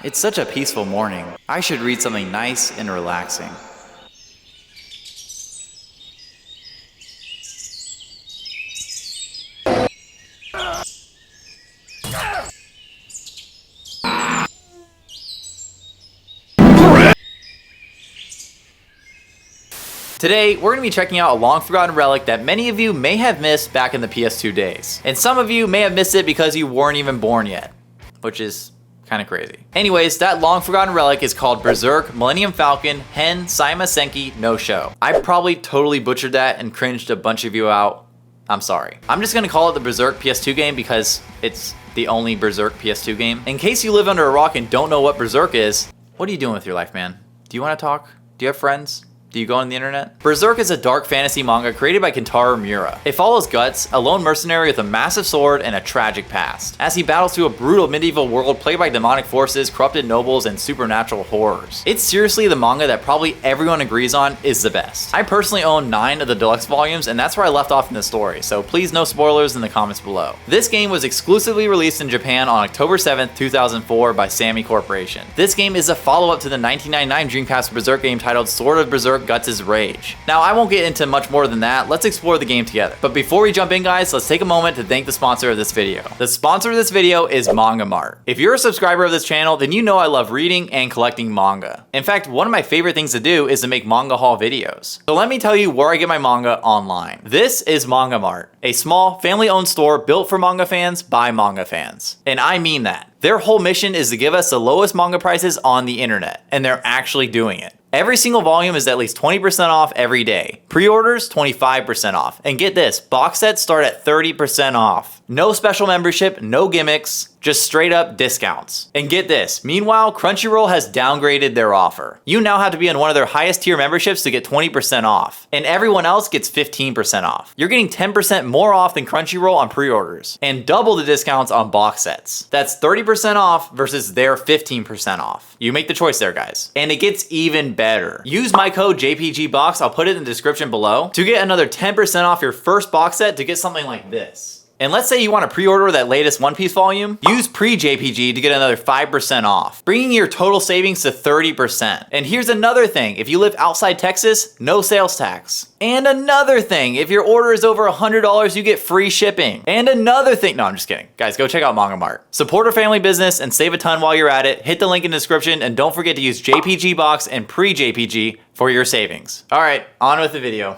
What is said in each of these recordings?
It's such a peaceful morning. I should read something nice and relaxing. Today, we're going to be checking out a long-forgotten relic that many of you may have missed back in the PS2 days. And some of you may have missed it because you weren't even born yet, which is kind of crazy. Anyways, that long-forgotten relic is called Berserk Millennium Falcon Hen Seima Senki no Shou. I probably totally butchered that and cringed a bunch of you out. I'm sorry. I'm just going to call it the Berserk PS2 game because it's the only Berserk PS2 game. In case you live under a rock and don't know what Berserk is, what are you doing with your life, man? Do you want to talk? Do you have friends? Do you go on the internet? Berserk is a dark fantasy manga created by Kentaro Miura. It follows Guts, a lone mercenary with a massive sword and a tragic past, as he battles through a brutal medieval world plagued by demonic forces, corrupted nobles, and supernatural horrors. It's seriously the manga that probably everyone agrees on is the best. I personally own 9 of the deluxe volumes, and that's where I left off in the story, so please no spoilers in the comments below. This game was exclusively released in Japan on October 7th, 2004 by Sammy Corporation. This game is a follow-up to the 1999 Dreamcast Berserk game titled Sword of Berserk Guts' Rage. Now, I won't get into much more than that. Let's explore the game together. But before we jump in, guys, let's take a moment to thank the sponsor of this video. The sponsor of this video is Manga Mart. If you're a subscriber of this channel, then you know I love reading and collecting manga. In fact, one of my favorite things to do is to make manga haul videos. So let me tell you where I get my manga online. This is Manga Mart, a small, family-owned store built for manga fans by manga fans. And I mean that. Their whole mission is to give us the lowest manga prices on the internet, and they're actually doing it. Every single volume is at least 20% off every day. Pre-orders, 25% off. And get this, box sets start at 30% off. No special membership, no gimmicks, just straight up discounts. And get this, meanwhile, Crunchyroll has downgraded their offer. You now have to be on one of their highest tier memberships to get 20% off. And everyone else gets 15% off. You're getting 10% more off than Crunchyroll on pre-orders. And double the discounts on box sets. That's 30% off versus their 15% off. You make the choice there, guys. And it gets even better. Use my code JPGBOX, I'll put it in the description below, to get another 10% off your first box set to get something like this. And let's say you want to pre-order that latest One Piece volume, use pre-JPG to get another 5% off, bringing your total savings to 30%. And here's another thing, if you live outside Texas, no sales tax. And another thing, if your order is over $100, you get free shipping. And another thing, no, I'm just kidding. Guys, go check out Manga Mart. Support a family business and save a ton while you're at it. Hit the link in the description and don't forget to use JPG Box and pre-JPG for your savings. All right, on with the video.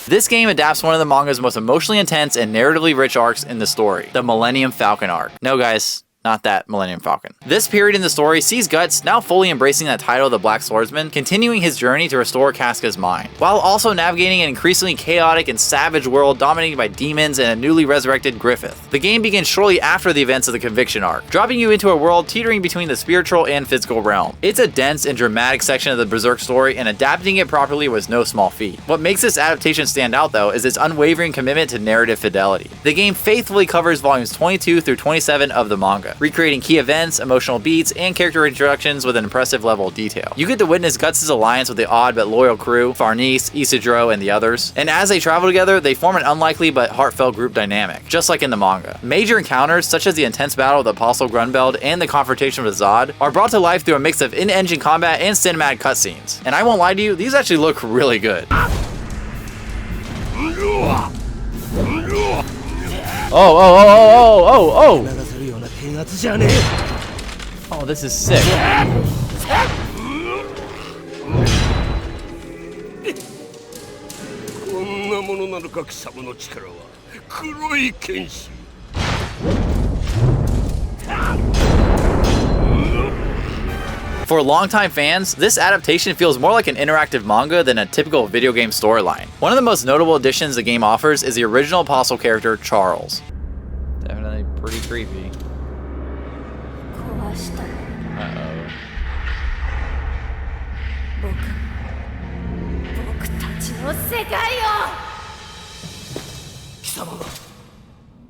This game adapts one of the manga's most emotionally intense and narratively rich arcs in the story, the Millennium Falcon Arc. No guys, not that Millennium Falcon. This period in the story sees Guts, now fully embracing that title of the Black Swordsman, continuing his journey to restore Casca's mind, while also navigating an increasingly chaotic and savage world dominated by demons and a newly resurrected Griffith. The game begins shortly after the events of the Conviction Arc, dropping you into a world teetering between the spiritual and physical realm. It's a dense and dramatic section of the Berserk story, and adapting it properly was no small feat. What makes this adaptation stand out, though, is its unwavering commitment to narrative fidelity. The game faithfully covers volumes 22 through 27 of the manga, recreating key events, emotional beats, and character introductions with an impressive level of detail. You get to witness Guts' alliance with the odd but loyal crew, Farnese, Isidro, and the others, and as they travel together, they form an unlikely but heartfelt group dynamic, just like in the manga. Major encounters, such as the intense battle with Apostle Grunbeld and the confrontation with Zod, are brought to life through a mix of in-engine combat and cinematic cutscenes. And I won't lie to you, these actually look really good. Oh. Oh, this is sick. For longtime fans, this adaptation feels more like an interactive manga than a typical video game storyline. One of the most notable additions the game offers is the original Apostle character, Charles. Definitely pretty creepy. Uh-oh.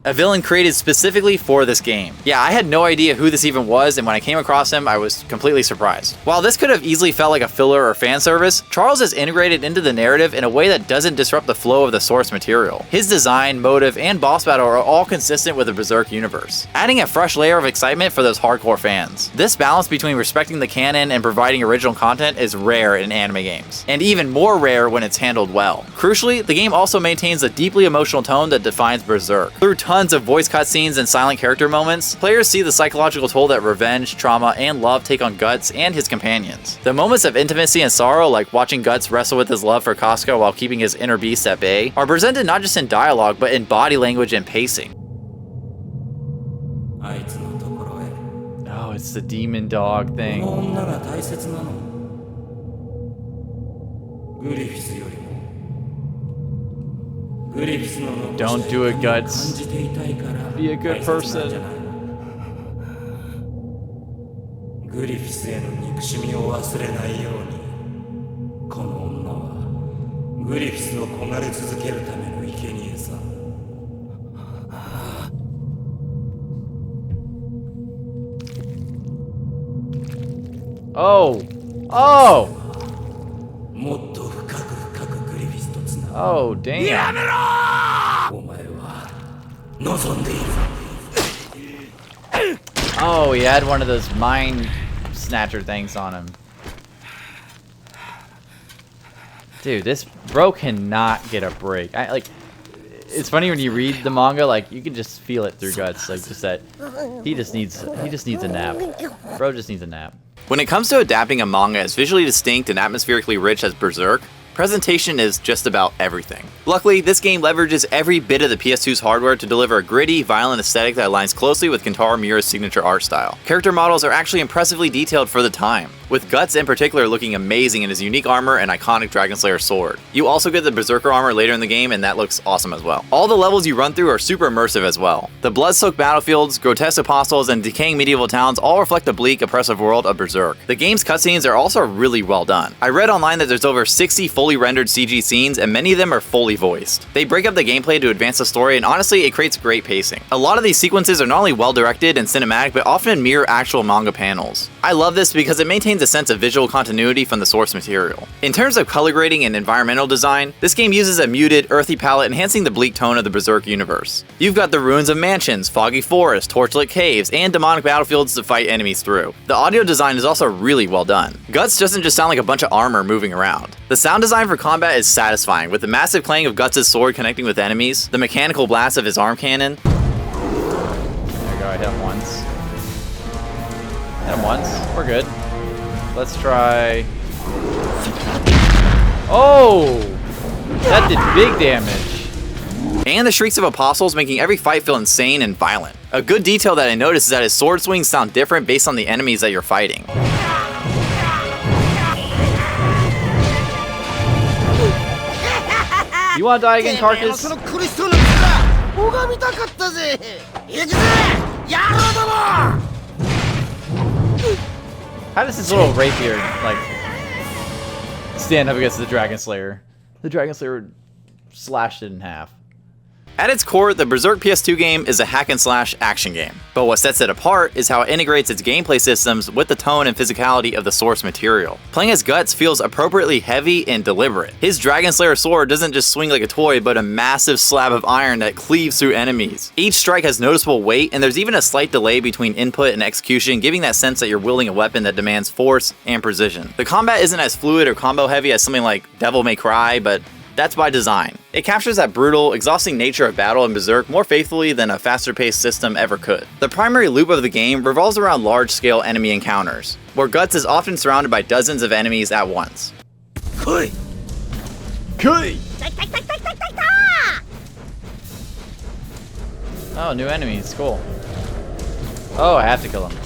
A villain created specifically for this game. Yeah, I had no idea who this even was, and when I came across him, I was completely surprised. While this could have easily felt like a filler or fan service, Charles is integrated into the narrative in a way that doesn't disrupt the flow of the source material. His design, motive, and boss battle are all consistent with the Berserk universe, adding a fresh layer of excitement for those hardcore fans. This balance between respecting the canon and providing original content is rare in anime games, and even more rare when it's handled well. Crucially, the game also maintains a deeply emotional tone that defines Berserk. Through tons of voice cutscenes and silent character moments, players see the psychological toll that revenge, trauma, and love take on Guts and his companions. The moments of intimacy and sorrow, like watching Guts wrestle with his love for Casca while keeping his inner beast at bay, are presented not just in dialogue, but in body language and pacing. Oh, it's the demon dog thing. Don't do it, Guts. Be a good person. Oh! Oh! Oh, damn. Oh, he had one of those mind snatcher things on him. Dude, this bro cannot get a break. It's funny when you read the manga, like you can just feel it through Guts, like just that he just needs a nap. Bro just needs a nap. When it comes to adapting a manga as visually distinct and atmospherically rich as Berserk, presentation is just about everything. Luckily, this game leverages every bit of the PS2's hardware to deliver a gritty, violent aesthetic that aligns closely with Kentaro Miura's signature art style. Character models are actually impressively detailed for the time, with Guts in particular looking amazing in his unique armor and iconic Dragonslayer sword. You also get the Berserker armor later in the game, and that looks awesome as well. All the levels you run through are super immersive as well. The blood-soaked battlefields, grotesque apostles, and decaying medieval towns all reflect the bleak, oppressive world of Berserk. The game's cutscenes are also really well done. I read online that there's over 60 fully rendered CG scenes, and many of them are fully voiced. They break up the gameplay to advance the story, and honestly, it creates great pacing. A lot of these sequences are not only well directed and cinematic, but often mirror actual manga panels. I love this because it maintains a sense of visual continuity from the source material. In terms of color grading and environmental design, this game uses a muted, earthy palette, enhancing the bleak tone of the Berserk universe. You've got the ruins of mansions, foggy forests, torchlit caves, and demonic battlefields to fight enemies through. The audio design is also really well done. Guts doesn't just sound like a bunch of armor moving around. The sound design for combat is satisfying, with the massive clang of Guts' sword connecting with enemies, the mechanical blast of his arm cannon. There we go, I hit him once. Hit him once, we're good. Let's try... Oh! That did big damage. And the shrieks of apostles making every fight feel insane and violent. A good detail that I noticed is that his sword swings sound different based on the enemies that you're fighting. You wanna die again, Carcass? How does this little rapier, like, stand up against the Dragonslayer? The Dragonslayer slashed it in half. At its core, the Berserk PS2 game is a hack-and-slash action game, but what sets it apart is how it integrates its gameplay systems with the tone and physicality of the source material. Playing as Guts feels appropriately heavy and deliberate. His Dragonslayer sword doesn't just swing like a toy, but a massive slab of iron that cleaves through enemies. Each strike has noticeable weight, and there's even a slight delay between input and execution, giving that sense that you're wielding a weapon that demands force and precision. The combat isn't as fluid or combo heavy as something like Devil May Cry, but That's by design. It captures that brutal, exhausting nature of battle in Berserk more faithfully than a faster-paced system ever could. The primary loop of the game revolves around large-scale enemy encounters, where Guts is often surrounded by dozens of enemies at once. Kui! Oh, new enemies, cool. Oh, I have to kill him.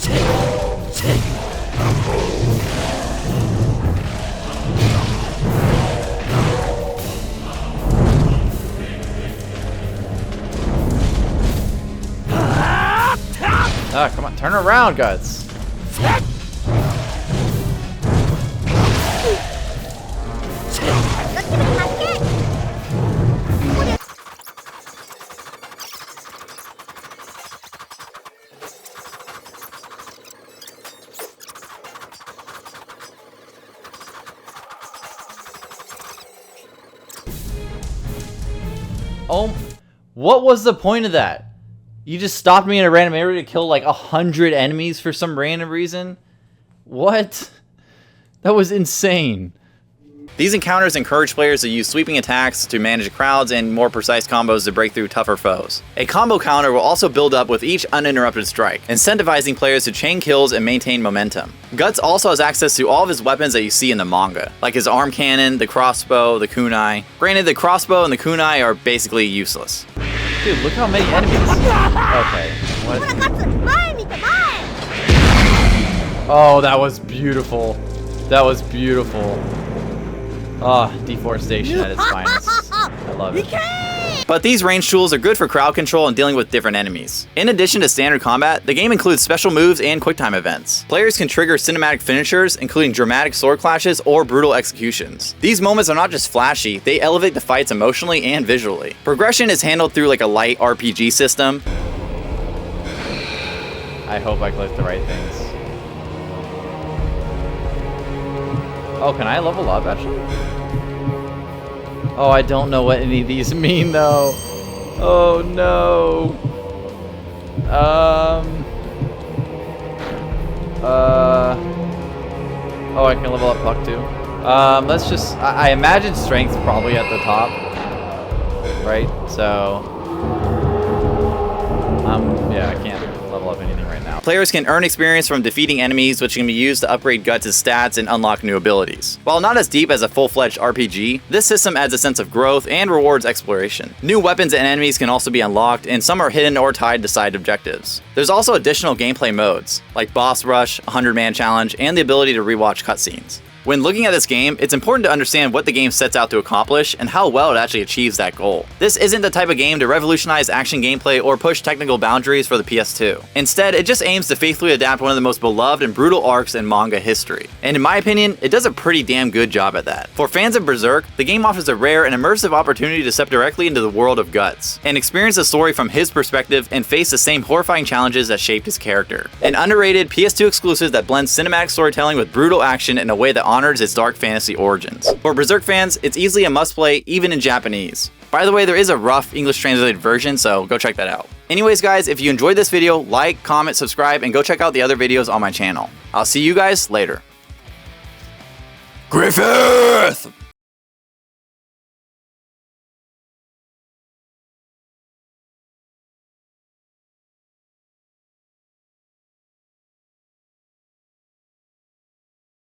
Ah, come on, turn around, Guts. Oh, what was the point of that? You just stopped me in a random area to kill like 100 enemies for some random reason? What? That was insane. These encounters encourage players to use sweeping attacks to manage crowds and more precise combos to break through tougher foes. A combo counter will also build up with each uninterrupted strike, incentivizing players to chain kills and maintain momentum. Guts also has access to all of his weapons that you see in the manga, like his arm cannon, the crossbow, the kunai. Granted, the crossbow and the kunai are basically useless. Dude, look how many enemies. Okay, what? Oh, that was beautiful. That was beautiful. Ah, oh, deforestation at its finest. I love it. But these range tools are good for crowd control and dealing with different enemies. In addition to standard combat, the game includes special moves and quicktime events. Players can trigger cinematic finishers, including dramatic sword clashes or brutal executions. These moments are not just flashy, they elevate the fights emotionally and visually. Progression is handled through like a light RPG system. I hope I clicked the right things. Oh, can I level up actually? Oh, I don't know what any of these mean though. Oh no. Oh, I can level up Puck too. Let's just, I imagine strength's probably at the top. Right? So, yeah, I can't level up anything right now. Players can earn experience from defeating enemies, which can be used to upgrade Guts' stats and unlock new abilities. While not as deep as a full-fledged RPG, this system adds a sense of growth and rewards exploration. New weapons and enemies can also be unlocked, and some are hidden or tied to side objectives. There's also additional gameplay modes, like Boss Rush, 100-man challenge, and the ability to rewatch cutscenes. When looking at this game, it's important to understand what the game sets out to accomplish and how well it actually achieves that goal. This isn't the type of game to revolutionize action gameplay or push technical boundaries for the PS2. Instead, it just aims to faithfully adapt one of the most beloved and brutal arcs in manga history. And in my opinion, it does a pretty damn good job at that. For fans of Berserk, the game offers a rare and immersive opportunity to step directly into the world of Guts, and experience the story from his perspective and face the same horrifying challenges that shaped his character. An underrated PS2 exclusive that blends cinematic storytelling with brutal action in a way that honors its dark fantasy origins. For Berserk fans, it's easily a must-play even in Japanese. By the way, there is a rough English translated version, so go check that out. Anyways guys, if you enjoyed this video, like, comment, subscribe, and go check out the other videos on my channel. I'll see you guys later. Griffith!